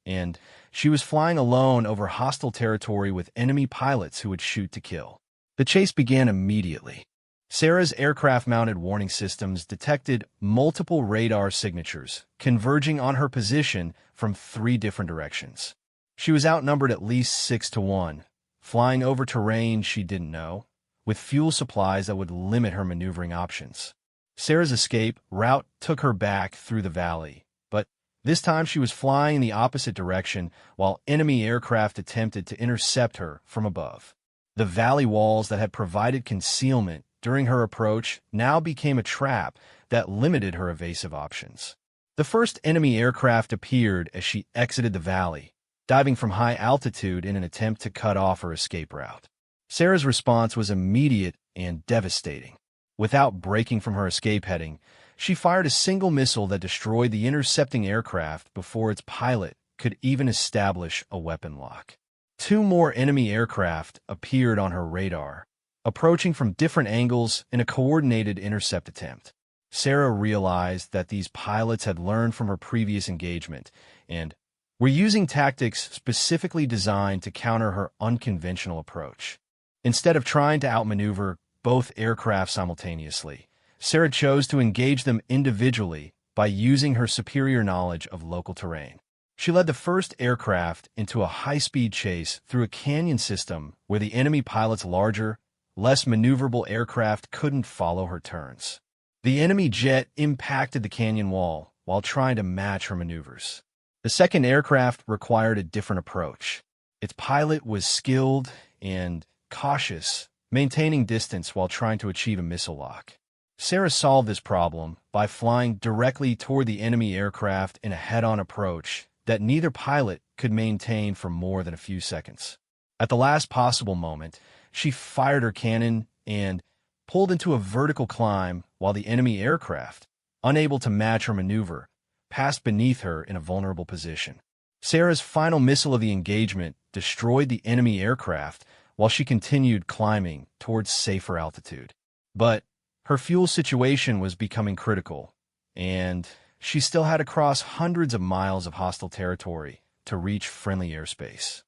and she was flying alone over hostile territory with enemy pilots who would shoot to kill. The chase began immediately. Sarah's aircraft-mounted warning systems detected multiple radar signatures converging on her position from 3 different directions. She was outnumbered at least 6-1, flying over terrain she didn't know, with fuel supplies that would limit her maneuvering options. Sarah's escape route took her back through the valley, but this time she was flying in the opposite direction while enemy aircraft attempted to intercept her from above. The valley walls that had provided concealment during her approach now became a trap that limited her evasive options. The first enemy aircraft appeared as she exited the valley, diving from high altitude in an attempt to cut off her escape route. Sarah's response was immediate and devastating. Without breaking from her escape heading, she fired a single missile that destroyed the intercepting aircraft before its pilot could even establish a weapon lock. 2 more enemy aircraft appeared on her radar, approaching from different angles in a coordinated intercept attempt. Sarah realized that these pilots had learned from her previous engagement and were using tactics specifically designed to counter her unconventional approach. Instead of trying to outmaneuver both aircraft simultaneously, Sarah chose to engage them individually by using her superior knowledge of local terrain. She led the first aircraft into a high-speed chase through a canyon system where the enemy pilot's larger, less maneuverable aircraft couldn't follow her turns. The enemy jet impacted the canyon wall while trying to match her maneuvers. The second aircraft required a different approach. Its pilot was skilled and cautious, maintaining distance while trying to achieve a missile lock. Sarah solved this problem by flying directly toward the enemy aircraft in a head-on approach that neither pilot could maintain for more than a few seconds. At the last possible moment, she fired her cannon and pulled into a vertical climb while the enemy aircraft, unable to match her maneuver, passed beneath her in a vulnerable position. Sarah's final missile of the engagement destroyed the enemy aircraft while she continued climbing towards safer altitude. But her fuel situation was becoming critical, and she still had to cross hundreds of miles of hostile territory to reach friendly airspace.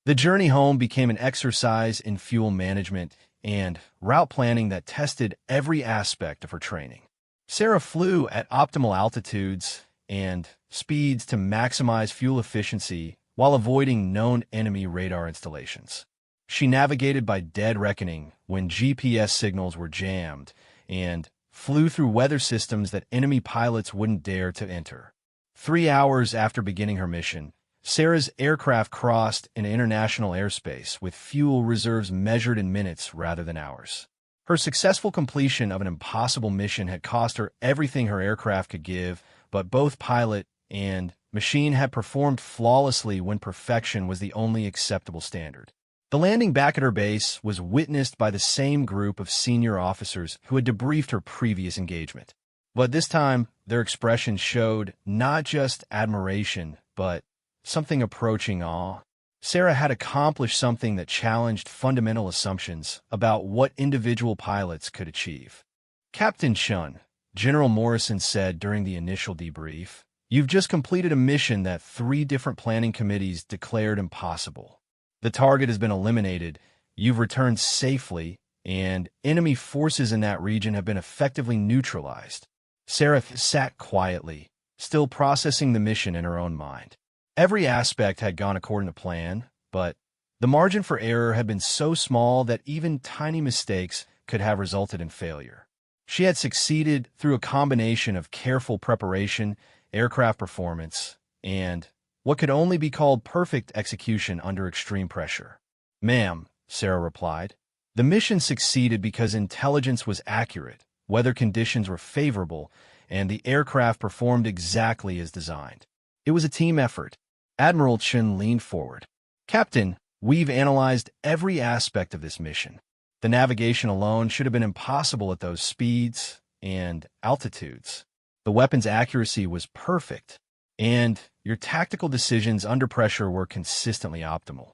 The journey home became an exercise in fuel management and route planning that tested every aspect of her training. Sarah flew at optimal altitudes and speeds to maximize fuel efficiency while avoiding known enemy radar installations. She navigated by dead reckoning when GPS signals were jammed and flew through weather systems that enemy pilots wouldn't dare to enter. 3 hours after beginning her mission, Sarah's aircraft crossed an international airspace with fuel reserves measured in minutes rather than hours. Her successful completion of an impossible mission had cost her everything her aircraft could give, but both pilot and machine had performed flawlessly when perfection was the only acceptable standard. The landing back at her base was witnessed by the same group of senior officers who had debriefed her previous engagement. But this time, their expressions showed not just admiration, but something approaching awe. Sarah had accomplished something that challenged fundamental assumptions about what individual pilots could achieve. "Captain Chun," General Morrison said during the initial debrief, "you've just completed a mission that 3 different planning committees declared impossible. The target has been eliminated, you've returned safely, and enemy forces in that region have been effectively neutralized." Sarah sat quietly, still processing the mission in her own mind. Every aspect had gone according to plan, but the margin for error had been so small that even tiny mistakes could have resulted in failure. She had succeeded through a combination of careful preparation, aircraft performance, and what could only be called perfect execution under extreme pressure. "Ma'am," Sarah replied, "the mission succeeded because intelligence was accurate, weather conditions were favorable, and the aircraft performed exactly as designed. It was a team effort." Admiral Chun leaned forward. "Captain, we've analyzed every aspect of this mission. The navigation alone should have been impossible at those speeds and altitudes. The weapon's accuracy was perfect, and your tactical decisions under pressure were consistently optimal.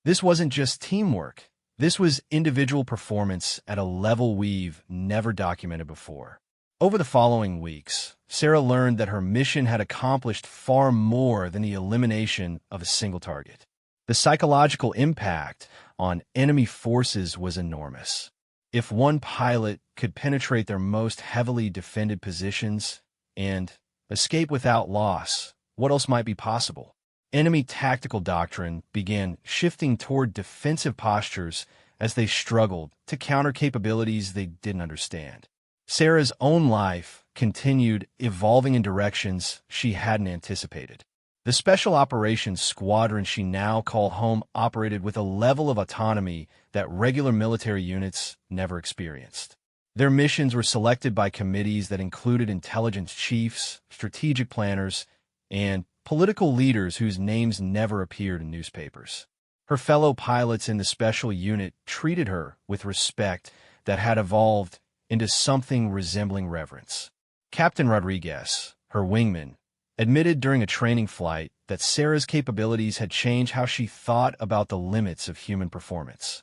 This wasn't just teamwork, This was individual performance at a level we've never documented before. Over the following weeks, Sarah learned that her mission had accomplished far more than the elimination of a single target. The psychological impact on enemy forces was enormous. If one pilot could penetrate their most heavily defended positions and escape without loss, what else might be possible? Enemy tactical doctrine began shifting toward defensive postures as they struggled to counter capabilities they didn't understand. Sarah's own life continued evolving in directions she hadn't anticipated. The Special Operations Squadron she now called home operated with a level of autonomy that regular military units never experienced. Their missions were selected by committees that included intelligence chiefs, strategic planners, and political leaders whose names never appeared in newspapers. Her fellow pilots in the special unit treated her with respect that had evolved into something resembling reverence. Captain Rodriguez, her wingman, admitted during a training flight that Sarah's capabilities had changed how she thought about the limits of human performance.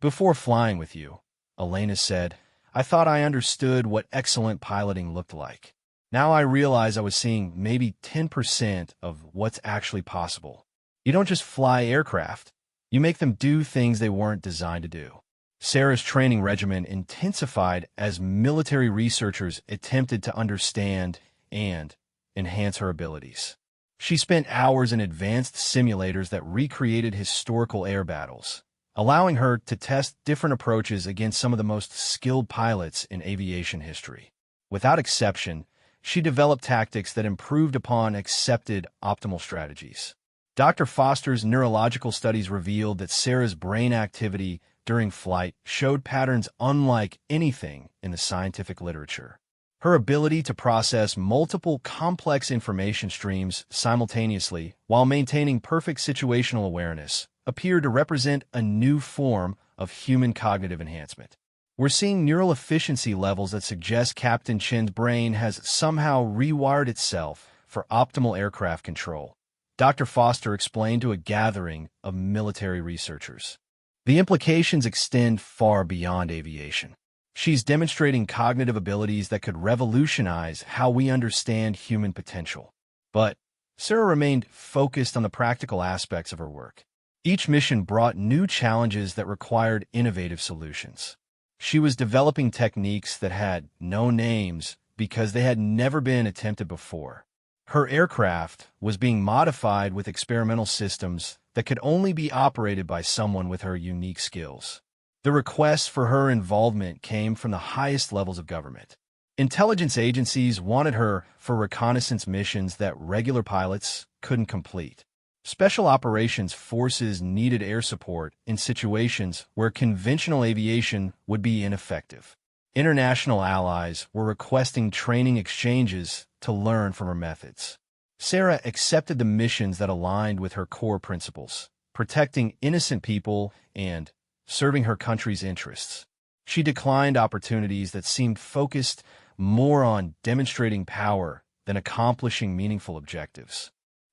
"Before flying with you," Elena said, "I thought I understood what excellent piloting looked like. Now I realize I was seeing maybe 10% of what's actually possible. You don't just fly aircraft. You make them do things they weren't designed to do." Sarah's training regimen intensified as military researchers attempted to understand and enhance her abilities. She spent hours in advanced simulators that recreated historical air battles, allowing her to test different approaches against some of the most skilled pilots in aviation history. Without exception, she developed tactics that improved upon accepted optimal strategies. Dr. Foster's neurological studies revealed that Sarah's brain activity during flight showed patterns unlike anything in the scientific literature. Her ability to process multiple complex information streams simultaneously while maintaining perfect situational awareness appeared to represent a new form of human cognitive enhancement. We're seeing neural efficiency levels that suggest Captain Chen's brain has somehow rewired itself for optimal aircraft control, Dr. Foster explained to a gathering of military researchers. The implications extend far beyond aviation. She's demonstrating cognitive abilities that could revolutionize how we understand human potential. But Sarah remained focused on the practical aspects of her work. Each mission brought new challenges that required innovative solutions. She was developing techniques that had no names because they had never been attempted before. Her aircraft was being modified with experimental systems that could only be operated by someone with her unique skills. The requests for her involvement came from the highest levels of government. Intelligence agencies wanted her for reconnaissance missions that regular pilots couldn't complete. Special operations forces needed air support in situations where conventional aviation would be ineffective. International allies were requesting training exchanges to learn from her methods. Sarah accepted the missions that aligned with her core principles, protecting innocent people and serving her country's interests. She declined opportunities that seemed focused more on demonstrating power than accomplishing meaningful objectives.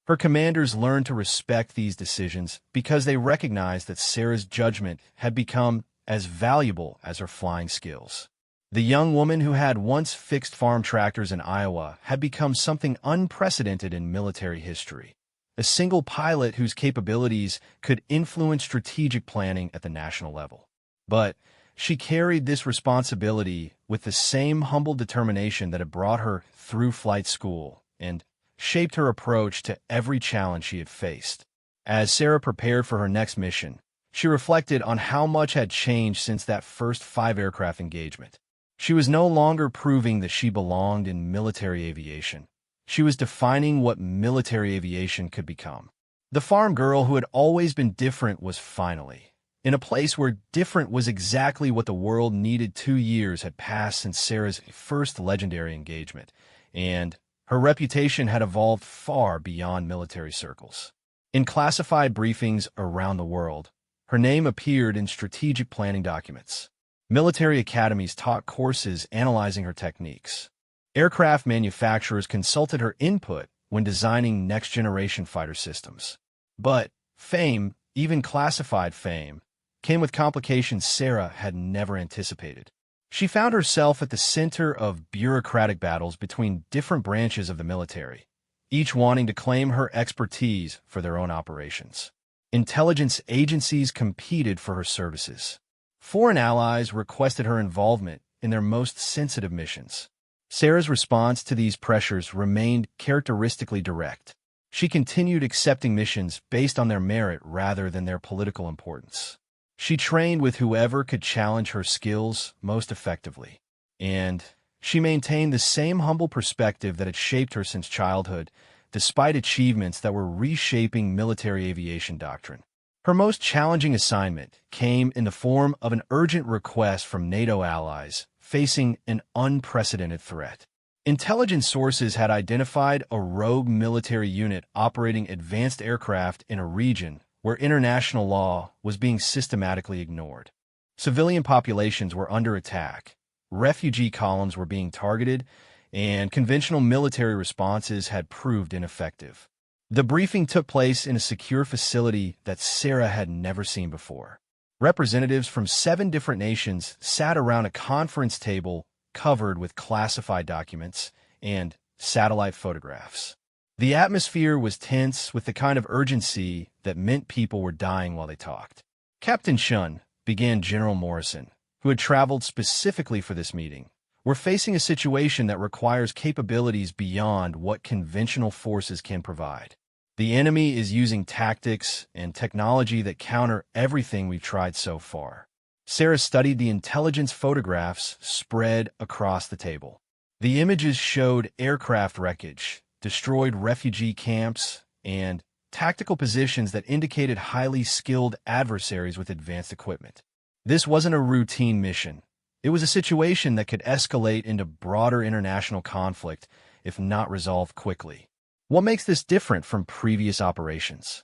Her commanders learned to respect these decisions because they recognized that Sarah's judgment had become as valuable as her flying skills. The young woman who had once fixed farm tractors in Iowa had become something unprecedented in military history. A single pilot whose capabilities could influence strategic planning at the national level. But she carried this responsibility with the same humble determination that had brought her through flight school and shaped her approach to every challenge she had faced. As Sarah prepared for her next mission, she reflected on how much had changed since that first 5-aircraft engagement. She was no longer proving that she belonged in military aviation. She was defining what military aviation could become. The farm girl who had always been different was finally in a place where different was exactly what the world needed. 2 years had passed since Sarah's first legendary engagement, and her reputation had evolved far beyond military circles. In classified briefings around the world, her name appeared in strategic planning documents. Military academies taught courses analyzing her techniques. Aircraft manufacturers consulted her input when designing next-generation fighter systems. But fame, even classified fame, came with complications Sarah had never anticipated. She found herself at the center of bureaucratic battles between different branches of the military, each wanting to claim her expertise for their own operations. Intelligence agencies competed for her services. Foreign allies requested her involvement in their most sensitive missions. Sarah's response to these pressures remained characteristically direct. She continued accepting missions based on their merit rather than their political importance. She trained with whoever could challenge her skills most effectively. And she maintained the same humble perspective that had shaped her since childhood, despite achievements that were reshaping military aviation doctrine. Her most challenging assignment came in the form of an urgent request from NATO allies facing an unprecedented threat. Intelligence sources had identified a rogue military unit operating advanced aircraft in a region where international law was being systematically ignored. Civilian populations were under attack, refugee columns were being targeted, and conventional military responses had proved ineffective. The briefing took place in a secure facility that Sarah had never seen before. Representatives from 7 different nations sat around a conference table covered with classified documents and satellite photographs. The atmosphere was tense with the kind of urgency that meant people were dying while they talked. Captain Shun, began General Morrison, who had traveled specifically for this meeting, we're facing a situation that requires capabilities beyond what conventional forces can provide. The enemy is using tactics and technology that counter everything we've tried so far. Sarah studied the intelligence photographs spread across the table. The images showed aircraft wreckage, destroyed refugee camps, and tactical positions that indicated highly skilled adversaries with advanced equipment. This wasn't a routine mission. It was a situation that could escalate into broader international conflict if not resolved quickly. What makes this different from previous operations?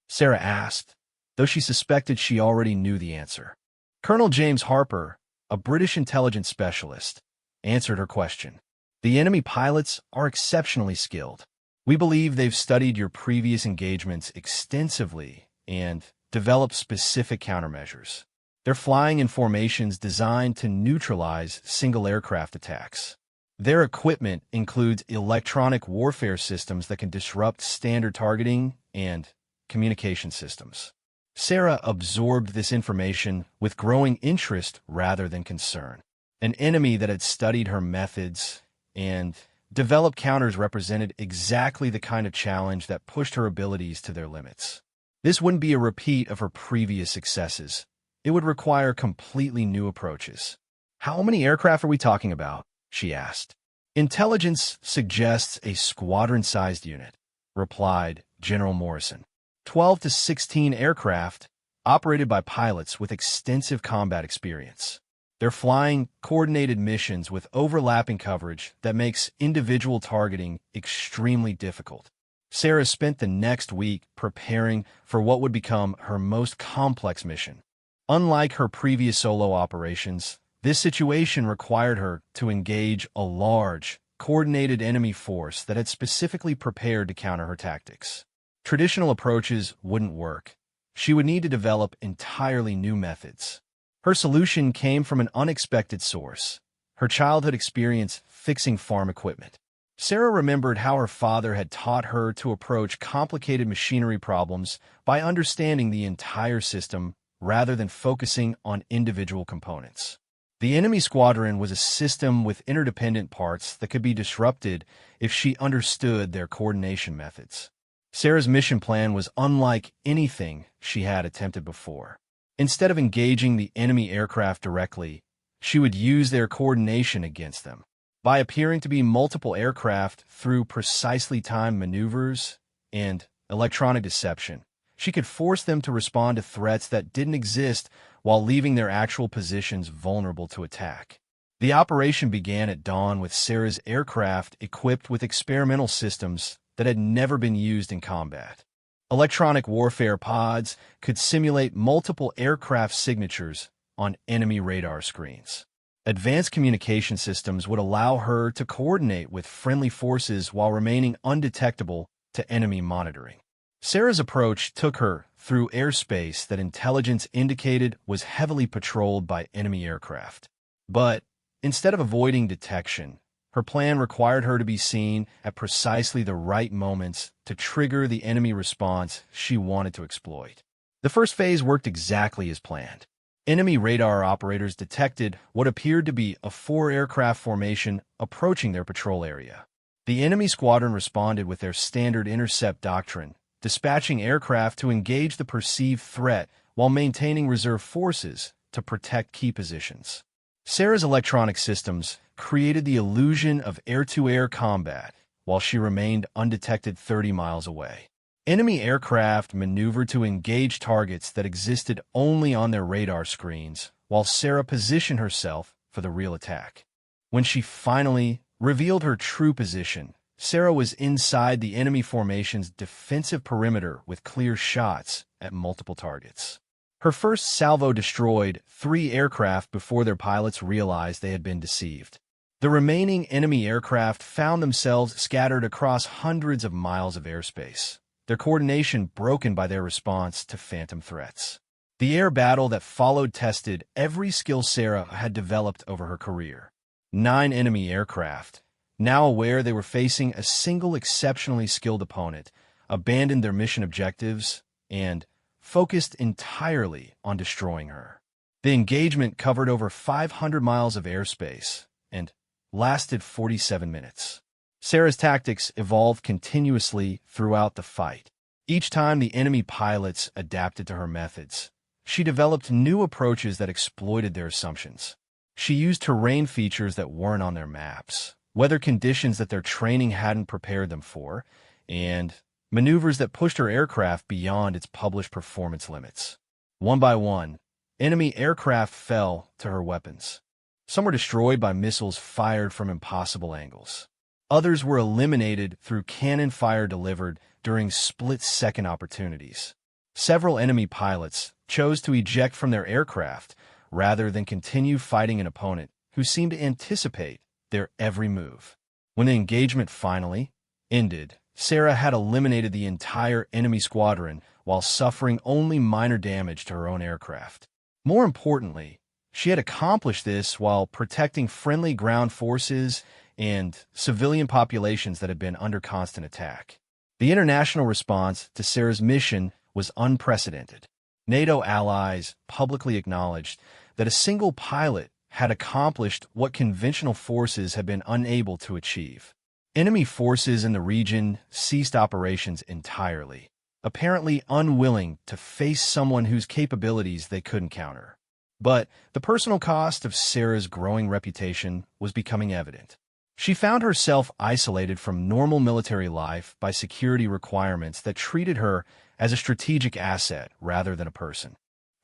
Sarah asked, though she suspected she already knew the answer. Colonel James Harper, a British intelligence specialist, answered her question. The enemy pilots are exceptionally skilled. We believe they've studied your previous engagements extensively and developed specific countermeasures. They're flying in formations designed to neutralize single aircraft attacks. Their equipment includes electronic warfare systems that can disrupt standard targeting and communication systems. Sarah absorbed this information with growing interest rather than concern. An enemy that had studied her methods and developed counters represented exactly the kind of challenge that pushed her abilities to their limits. This wouldn't be a repeat of her previous successes. It would require completely new approaches. How many aircraft are we talking about? She asked. Intelligence suggests a squadron-sized unit, replied General Morrison. 12 to 16 aircraft operated by pilots with extensive combat experience. They're flying coordinated missions with overlapping coverage that makes individual targeting extremely difficult. Sarah spent the next week preparing for what would become her most complex mission. Unlike her previous solo operations, this situation required her to engage a large, coordinated enemy force that had specifically prepared to counter her tactics. Traditional approaches wouldn't work. She would need to develop entirely new methods. Her solution came from an unexpected source, her childhood experience fixing farm equipment. Sarah remembered how her father had taught her to approach complicated machinery problems by understanding the entire system rather than focusing on individual components. The enemy squadron was a system with interdependent parts that could be disrupted if she understood their coordination methods. Sarah's mission plan was unlike anything she had attempted before. Instead of engaging the enemy aircraft directly, she would use their coordination against them. By appearing to be multiple aircraft through precisely timed maneuvers and electronic deception, she could force them to respond to threats that didn't exist while leaving their actual positions vulnerable to attack. The operation began at dawn with Sarah's aircraft equipped with experimental systems that had never been used in combat. Electronic warfare pods could simulate multiple aircraft signatures on enemy radar screens. Advanced communication systems would allow her to coordinate with friendly forces while remaining undetectable to enemy monitoring. Sarah's approach took her through airspace that intelligence indicated was heavily patrolled by enemy aircraft. But instead of avoiding detection, her plan required her to be seen at precisely the right moments to trigger the enemy response she wanted to exploit. The first phase worked exactly as planned. Enemy radar operators detected what appeared to be a 4-aircraft formation approaching their patrol area. The enemy squadron responded with their standard intercept doctrine, dispatching aircraft to engage the perceived threat while maintaining reserve forces to protect key positions. Sarah's electronic systems created the illusion of air-to-air combat while she remained undetected 30 miles away. Enemy aircraft maneuvered to engage targets that existed only on their radar screens, while Sarah positioned herself for the real attack. When she finally revealed her true position, Sarah was inside the enemy formation's defensive perimeter with clear shots at multiple targets. Her first salvo destroyed 3 aircraft before their pilots realized they had been deceived. The remaining enemy aircraft found themselves scattered across hundreds of miles of airspace, their coordination broken by their response to phantom threats. The air battle that followed tested every skill Sarah had developed over her career. 9 enemy aircraft, now aware they were facing a single exceptionally skilled opponent, abandoned their mission objectives and focused entirely on destroying her. The engagement covered over 500 miles of airspace and lasted 47 minutes. Sarah's tactics evolved continuously throughout the fight. Each time the enemy pilots adapted to her methods, she developed new approaches that exploited their assumptions. She used terrain features that weren't on their maps, weather conditions that their training hadn't prepared them for, and maneuvers that pushed her aircraft beyond its published performance limits. One by one, enemy aircraft fell to her weapons. Some were destroyed by missiles fired from impossible angles. Others were eliminated through cannon fire delivered during split-second opportunities. Several enemy pilots chose to eject from their aircraft rather than continue fighting an opponent who seemed to anticipate their every move. When the engagement finally ended, Sarah had eliminated the entire enemy squadron while suffering only minor damage to her own aircraft. More importantly, she had accomplished this while protecting friendly ground forces and civilian populations that had been under constant attack. The international response to Sarah's mission was unprecedented. NATO allies publicly acknowledged that a single pilot had accomplished what conventional forces had been unable to achieve. Enemy forces in the region ceased operations entirely, apparently unwilling to face someone whose capabilities they couldn't counter. But the personal cost of Sarah's growing reputation was becoming evident. She found herself isolated from normal military life by security requirements that treated her as a strategic asset rather than a person.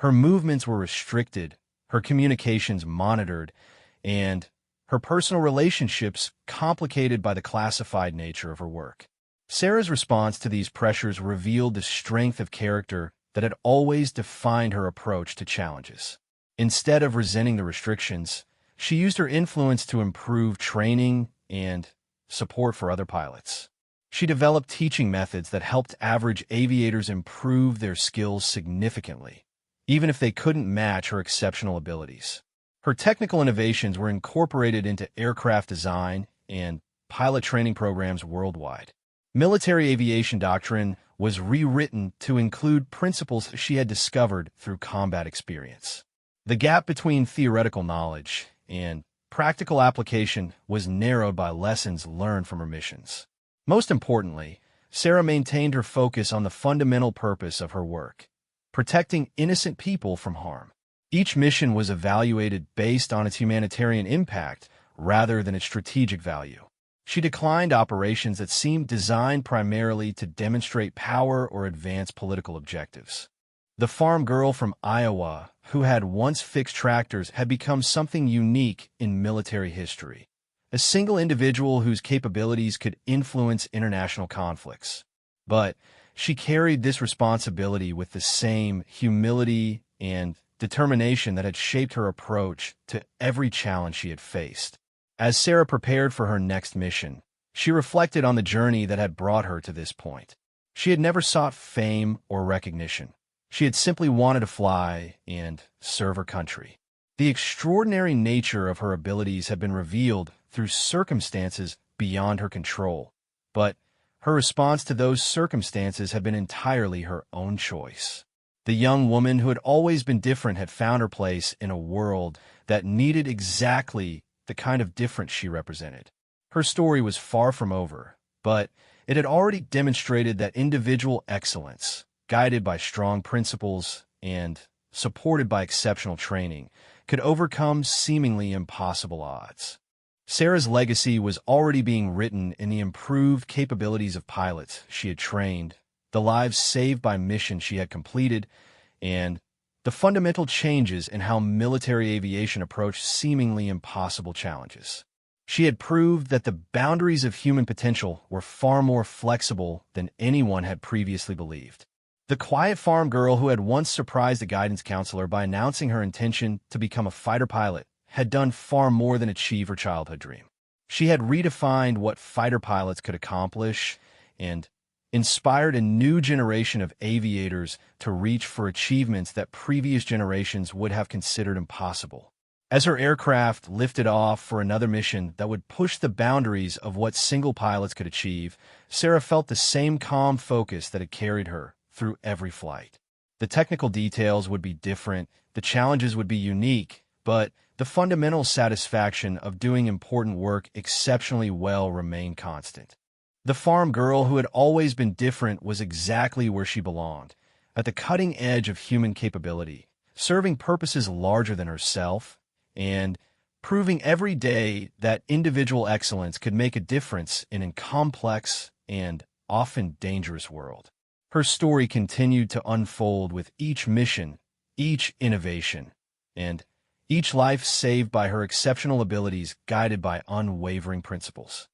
Her movements were restricted, her communications monitored, and her personal relationships complicated by the classified nature of her work. Sarah's response to these pressures revealed the strength of character that had always defined her approach to challenges. Instead of resenting the restrictions, she used her influence to improve training and support for other pilots. She developed teaching methods that helped average aviators improve their skills significantly, even if they couldn't match her exceptional abilities. Her technical innovations were incorporated into aircraft design and pilot training programs worldwide. Military aviation doctrine was rewritten to include principles she had discovered through combat experience. The gap between theoretical knowledge and practical application was narrowed by lessons learned from her missions. Most importantly, Sarah maintained her focus on the fundamental purpose of her work: protecting innocent people from harm. Each mission was evaluated based on its humanitarian impact rather than its strategic value. She declined operations that seemed designed primarily to demonstrate power or advance political objectives. The farm girl from Iowa, who had once fixed tractors, had become something unique in military history. A single individual whose capabilities could influence international conflicts. But she carried this responsibility with the same humility and determination that had shaped her approach to every challenge she had faced. As Sarah prepared for her next mission, she reflected on the journey that had brought her to this point. She had never sought fame or recognition. She had simply wanted to fly and serve her country. The extraordinary nature of her abilities had been revealed through circumstances beyond her control, but her response to those circumstances had been entirely her own choice. The young woman who had always been different had found her place in a world that needed exactly the kind of difference she represented. Her story was far from over, but it had already demonstrated that individual excellence, guided by strong principles and supported by exceptional training, could overcome seemingly impossible odds. Sarah's legacy was already being written in the improved capabilities of pilots she had trained, the lives saved by missions she had completed, and the fundamental changes in how military aviation approached seemingly impossible challenges. She had proved that the boundaries of human potential were far more flexible than anyone had previously believed. The quiet farm girl who had once surprised a guidance counselor by announcing her intention to become a fighter pilot had done far more than achieve her childhood dream. She had redefined what fighter pilots could accomplish and inspired a new generation of aviators to reach for achievements that previous generations would have considered impossible. As her aircraft lifted off for another mission that would push the boundaries of what single pilots could achieve, Sarah felt the same calm focus that had carried her through every flight. The technical details would be different, the challenges would be unique, but the fundamental satisfaction of doing important work exceptionally well remained constant. The farm girl who had always been different was exactly where she belonged, at the cutting edge of human capability, serving purposes larger than herself, and proving every day that individual excellence could make a difference in a complex and often dangerous world. Her story continued to unfold with each mission, each innovation, and each life saved by her exceptional abilities guided by unwavering principles.